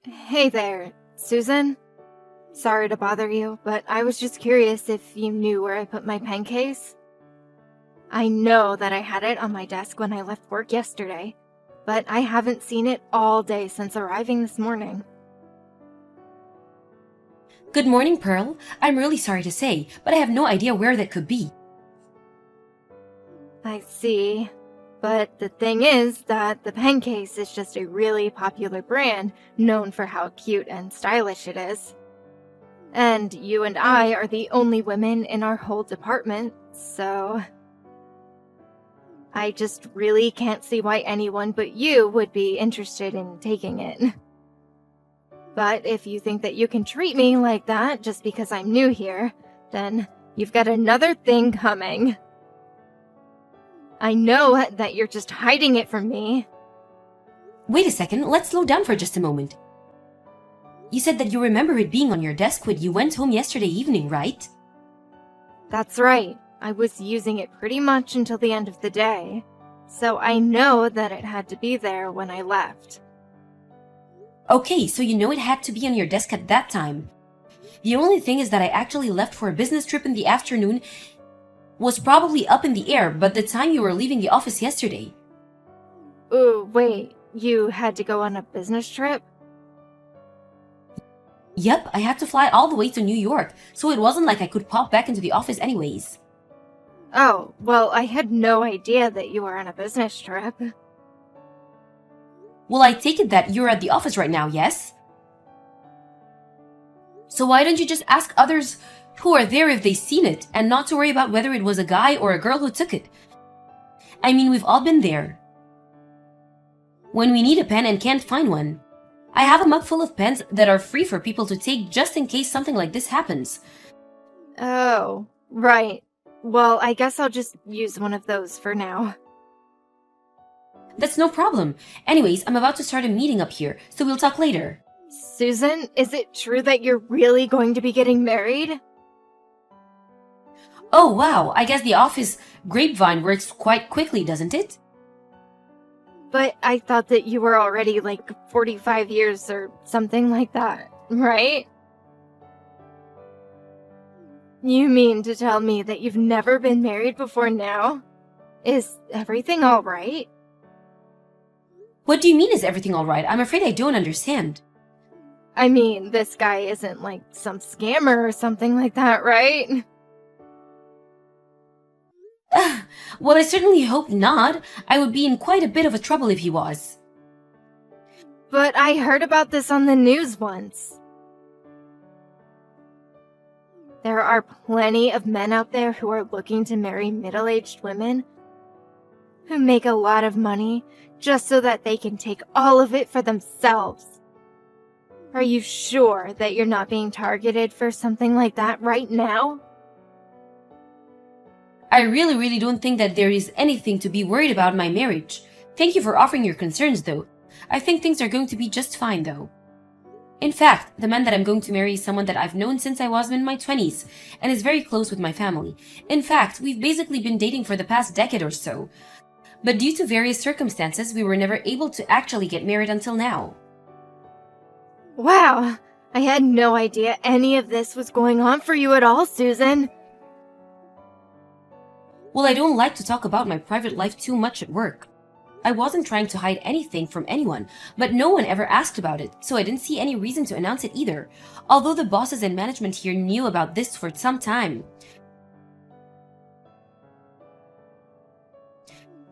Hey there, Susan. Sorry to bother you, but I was just curious if you knew where I put my pen case. I know that I had it on my desk when I left work yesterday, but I haven't seen it all day since arriving this morning. Good morning, Pearl. I'm really sorry to say, but I have no idea where that could be. I see. But the thing is that the pen case is just a really popular brand known for how cute and stylish it is. And you and I are the only women in our whole department, so I just really can't see why anyone but you would be interested in taking it. But if you think that you can treat me like that just because I'm new here, then you've got another thing coming. I know that you're just hiding it from me. Wait a second, let's slow down for just a moment. You said that you remember it being on your desk when you went home yesterday evening, right? That's right. I was using it pretty much until the end of the day, so I know that it had to be there when I left. Okay, so you know it had to be on your desk at that time. The only thing is that I actually left for a business trip in the afternoon was probably up in the air, but the time you were leaving the office yesterday. Ooh, wait, you had to go on a business trip? Yep, I had to fly all the way to New York, so it wasn't like I could pop back into the office anyways. Oh, well, I had no idea that you were on a business trip. Well, I take it that you're at the office right now, yes? So why don't you just ask others who are there if they've seen it, and not to worry about whether it was a guy or a girl who took it? I mean, we've all been there. When we need a pen and can't find one. I have a mug full of pens that are free for people to take just in case something like this happens. Oh, right. Well, I guess I'll just use one of those for now. That's no problem. Anyways, I'm about to start a meeting up here, so we'll talk later. Susan, is it true that you're really going to be getting married? Oh wow, I guess the office grapevine works quite quickly, doesn't it? But I thought that you were already like 45 years or something like that, right? You mean to tell me that you've never been married before now? Is everything all right? What do you mean is everything alright? I'm afraid I don't understand. I mean, this guy isn't like some scammer or something like that, right? Well, I certainly hope not. I would be in quite a bit of a trouble if he was. But I heard about this on the news once. There are plenty of men out there who are looking to marry middle-aged women who make a lot of money just so that they can take all of it for themselves. Are you sure that you're not being targeted for something like that right now? I really don't think that there is anything to be worried about in my marriage. Thank you for offering your concerns, though. I think things are going to be just fine, though. In fact, the man that I'm going to marry is someone that I've known since I was in my 20s, and is very close with my family. In fact, we've basically been dating for the past decade or so. But due to various circumstances, we were never able to actually get married until now. Wow, I had no idea any of this was going on for you at all, Susan. Well, I don't like to talk about my private life too much at work. I wasn't trying to hide anything from anyone, but no one ever asked about it, so I didn't see any reason to announce it either, although the bosses and management here knew about this for some time.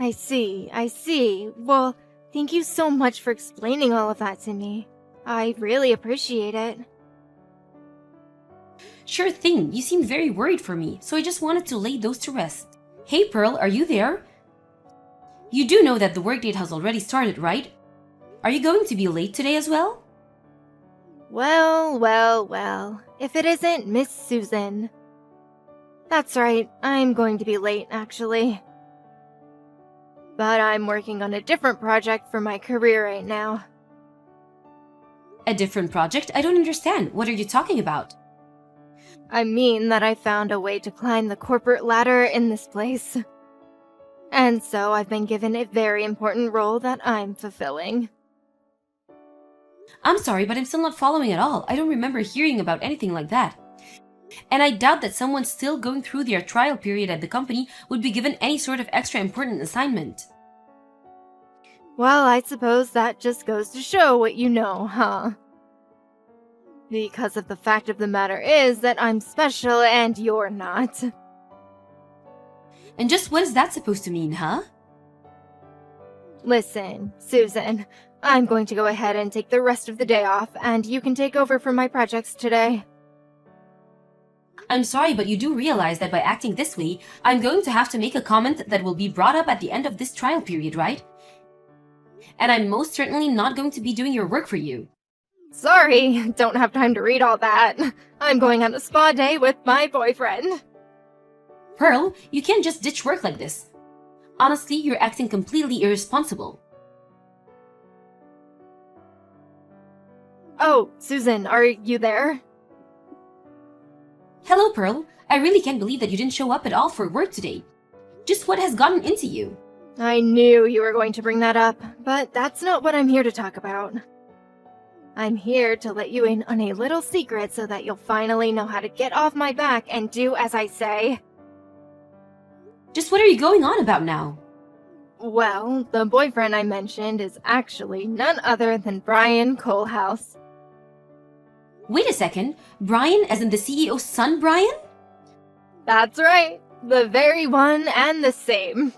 I see. Well, thank you so much for explaining all of that to me. I really appreciate it. Sure thing, you seemed very worried for me, so I just wanted to lay those to rest. Hey Pearl, are you there? You do know that the workdate has already started, right? Are you going to be late today as well? Well, if it isn't Miss Susan. That's right, I'm going to be late, actually. But I'm working on a different project for my career right now. A different project? I don't understand. What are you talking about? I mean that I found a way to climb the corporate ladder in this place. And so I've been given a very important role that I'm fulfilling. I'm sorry, but I'm still not following at all. I don't remember hearing about anything like that. And I doubt that someone still going through their trial period at the company would be given any sort of extra important assignment. Well, I suppose that just goes to show what you know, huh? Because of the fact of the matter is that I'm special and you're not. And just what is that supposed to mean, huh? Listen, Susan, I'm going to go ahead and take the rest of the day off, and you can take over for my projects today. I'm sorry, but you do realize that by acting this way, I'm going to have to make a comment that will be brought up at the end of this trial period, right? And I'm most certainly not going to be doing your work for you. Sorry, don't have time to read all that. I'm going on a spa day with my boyfriend. Pearl, you can't just ditch work like this. Honestly, you're acting completely irresponsible. Oh, Susan, are you there? Hello, Pearl. I really can't believe that you didn't show up at all for work today. Just what has gotten into you? I knew you were going to bring that up, but that's not what I'm here to talk about. I'm here to let you in on a little secret so that you'll finally know how to get off my back and do as I say. Just what are you going on about now? Well, the boyfriend I mentioned is actually none other than Brian Colehouse. Wait a second. Brian, as in the CEO's son, Brian? That's right. The very one and the same.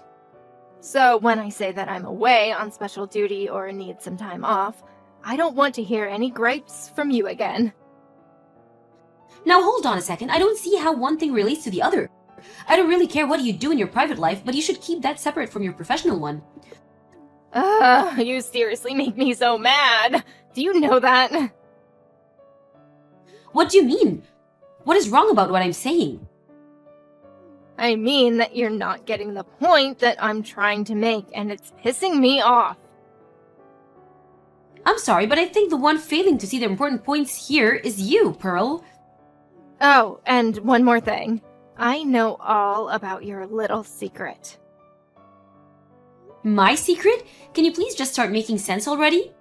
So when I say that I'm away on special duty or need some time off, I don't want to hear any gripes from you again. Now hold on a second. I don't see how one thing relates to the other. I don't really care what you do in your private life, but you should keep that separate from your professional one. You seriously make me so mad. Do you know that? What do you mean? What is wrong about what I'm saying? I mean that you're not getting the point that I'm trying to make, and it's pissing me off. I'm sorry, but I think the one failing to see the important points here is you, Pearl. Oh, and one more thing. I know all about your little secret. My secret? Can you please just start making sense already?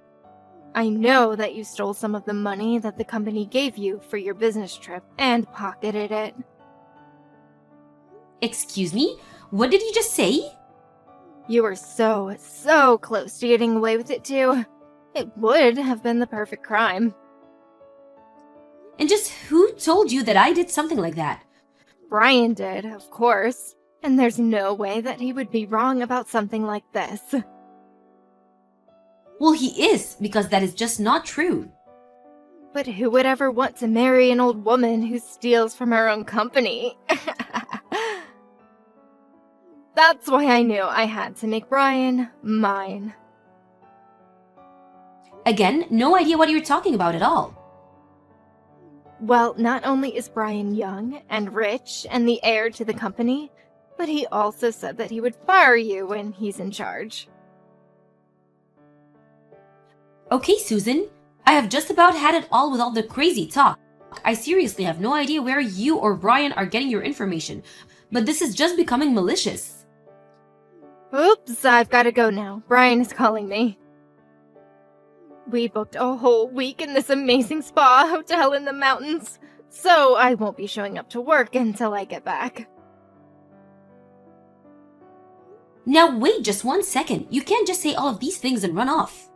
I know that you stole some of the money that the company gave you for your business trip and pocketed it. Excuse me? What did you just say? You were so close to getting away with it too. It would have been the perfect crime. And just who told you that I did something like that? Brian did, of course. And there's no way that he would be wrong about something like this. Well, he is, because that is just not true. But who would ever want to marry an old woman who steals from her own company? That's why I knew I had to make Brian mine. Again, no idea what you're talking about at all. Well, not only is Brian young and rich and the heir to the company, but he also said that he would fire you when he's in charge. Okay, Susan. I have just about had it all with all the crazy talk. I seriously have no idea where you or Brian are getting your information, but this is just becoming malicious. Oops, I've got to go now. Brian is calling me. We booked a whole week in this amazing spa hotel in the mountains, so I won't be showing up to work until I get back. Now wait just 1 second. You can't just say all of these things and run off.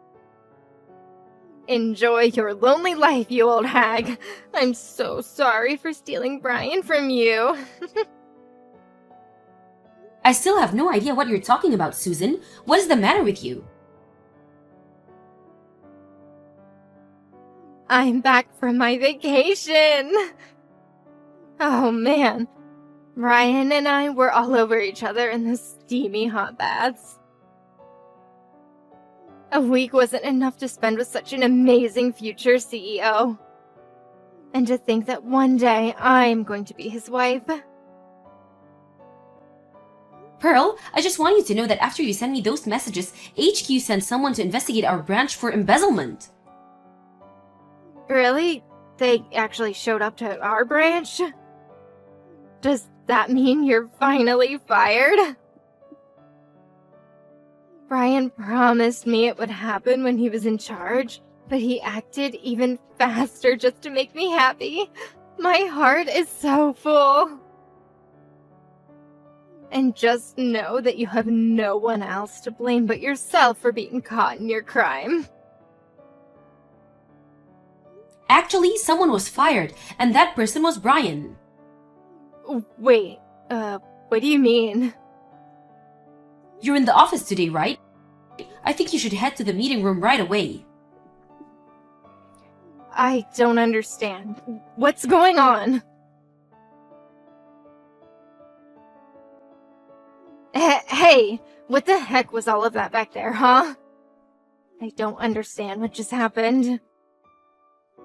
Enjoy your lonely life, you old hag. I'm so sorry for stealing Brian from you. I still have no idea what you're talking about, Susan. What is the matter with you? I'm back from my vacation. Oh man, Brian and I were all over each other in the steamy hot baths. A week wasn't enough to spend with such an amazing future CEO. And to think that one day I'm going to be his wife. Pearl, I just want you to know that after you send me those messages, HQ sent someone to investigate our branch for embezzlement. Really? They actually showed up to our branch? Does that mean you're finally fired? Brian promised me it would happen when he was in charge, but he acted even faster just to make me happy. My heart is so full. And just know that you have no one else to blame but yourself for being caught in your crime. Actually, someone was fired, and that person was Brian. Wait, what do you mean? You're in the office today, right? I think you should head to the meeting room right away. I don't understand. What's going on? Hey, what the heck was all of that back there, huh? I don't understand what just happened.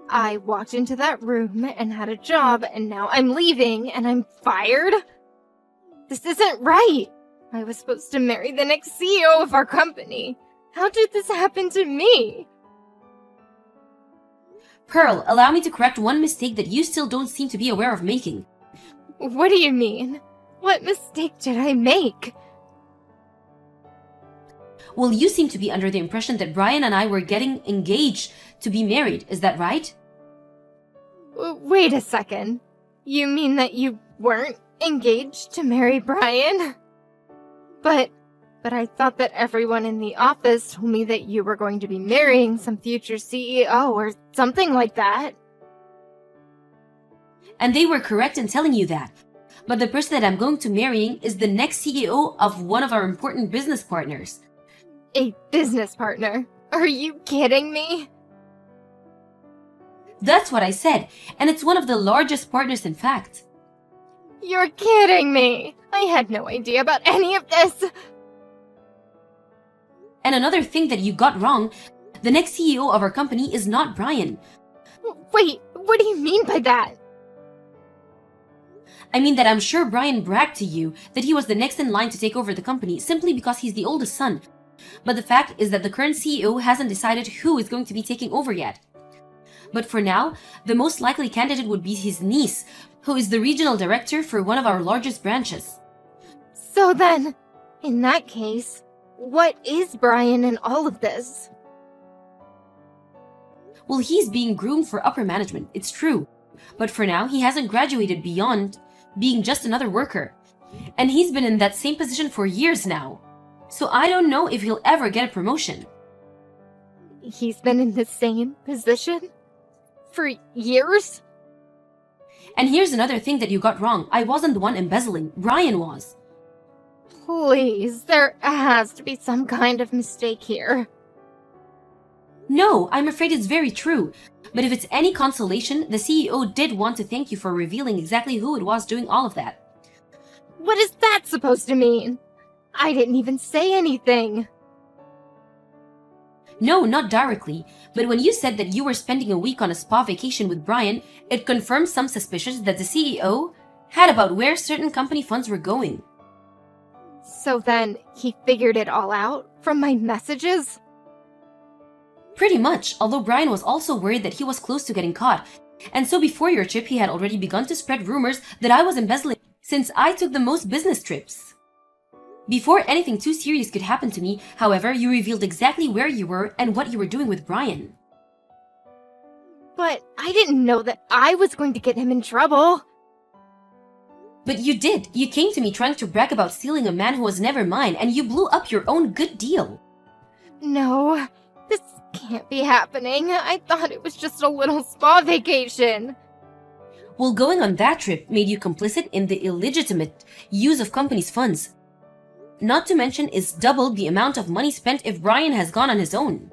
I walked into that room and had a job, and now I'm leaving and I'm fired? This isn't right! I was supposed to marry the next CEO of our company. How did this happen to me? Pearl, allow me to correct one mistake that you still don't seem to be aware of making. What do you mean? What mistake did I make? Well, you seem to be under the impression that Brian and I were getting engaged to be married, is that right? Wait a second. You mean that you weren't engaged to marry Brian? But I thought that everyone in the office told me that you were going to be marrying some future CEO or something like that. And they were correct in telling you that. But the person that I'm going to marrying is the next CEO of one of our important business partners. A business partner? Are you kidding me? That's what I said, and it's one of the largest partners in fact. You're kidding me! I had no idea about any of this! And another thing that you got wrong, the next CEO of our company is not Brian. Wait, what do you mean by that? I mean that I'm sure Brian bragged to you that he was the next in line to take over the company simply because he's the oldest son. But the fact is that the current CEO hasn't decided who is going to be taking over yet. But for now, the most likely candidate would be his niece, who is the regional director for one of our largest branches. So then, in that case, what is Brian in all of this? Well, he's being groomed for upper management, it's true. But for now, he hasn't graduated beyond being just another worker. And he's been in that same position for years now. So I don't know if he'll ever get a promotion. He's been in the same position? For years? And here's another thing that you got wrong. I wasn't the one embezzling. Brian was. Please, there has to be some kind of mistake here. No, I'm afraid it's very true. But if it's any consolation, the CEO did want to thank you for revealing exactly who it was doing all of that. What is that supposed to mean? I didn't even say anything. No, not directly. But when you said that you were spending a week on a spa vacation with Brian, it confirmed some suspicions that the CEO had about where certain company funds were going. So then, he figured it all out from my messages? Pretty much, although Brian was also worried that he was close to getting caught. And so before your trip, he had already begun to spread rumors that I was embezzling since I took the most business trips. Before anything too serious could happen to me, however, you revealed exactly where you were and what you were doing with Brian. But I didn't know that I was going to get him in trouble. But you did. You came to me trying to brag about stealing a man who was never mine, and you blew up your own good deal. No, this can't be happening. I thought it was just a little spa vacation. Well, going on that trip made you complicit in the illegitimate use of company's funds. Not to mention, it's doubled the amount of money spent if Brian has gone on his own.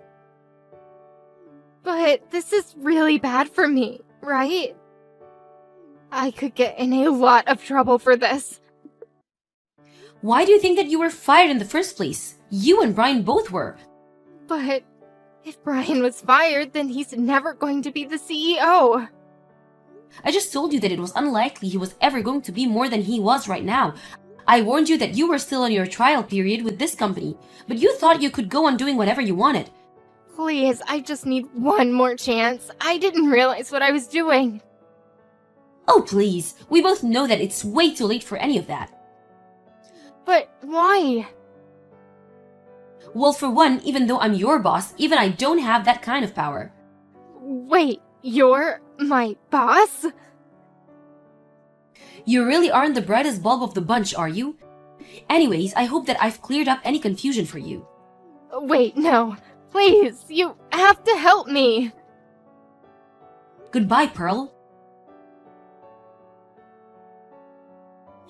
But this is really bad for me, right? I could get in a lot of trouble for this. Why do you think that you were fired in the first place? You and Brian both were. But if Brian was fired, then he's never going to be the CEO. I just told you that it was unlikely he was ever going to be more than he was right now. I warned you that you were still on your trial period with this company, but you thought you could go on doing whatever you wanted. Please, I just need one more chance. I didn't realize what I was doing. Oh, please. We both know that it's way too late for any of that. But why? Well, for one, even though I'm your boss, even I don't have that kind of power. Wait, you're my boss? You really aren't the brightest bulb of the bunch, are you? Anyways, I hope that I've cleared up any confusion for you. Wait, no. Please, you have to help me. Goodbye, Pearl.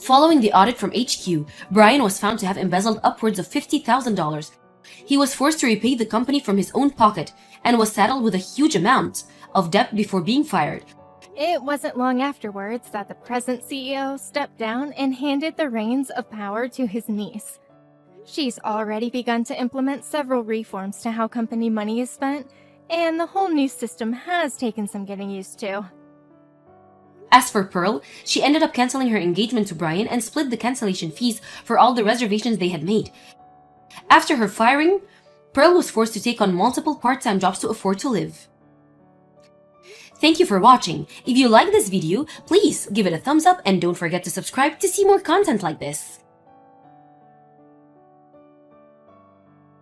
Following the audit from HQ, Brian was found to have embezzled upwards of $50,000. He was forced to repay the company from his own pocket and was saddled with a huge amount of debt before being fired. It wasn't long afterwards that the present CEO stepped down and handed the reins of power to his niece. She's already begun to implement several reforms to how company money is spent, and the whole new system has taken some getting used to. As for Pearl, she ended up canceling her engagement to Brian and split the cancellation fees for all the reservations they had made. After her firing, Pearl was forced to take on multiple part-time jobs to afford to live. Thank you for watching. If you like this video, please give it a thumbs up and don't forget to subscribe to see more content like this.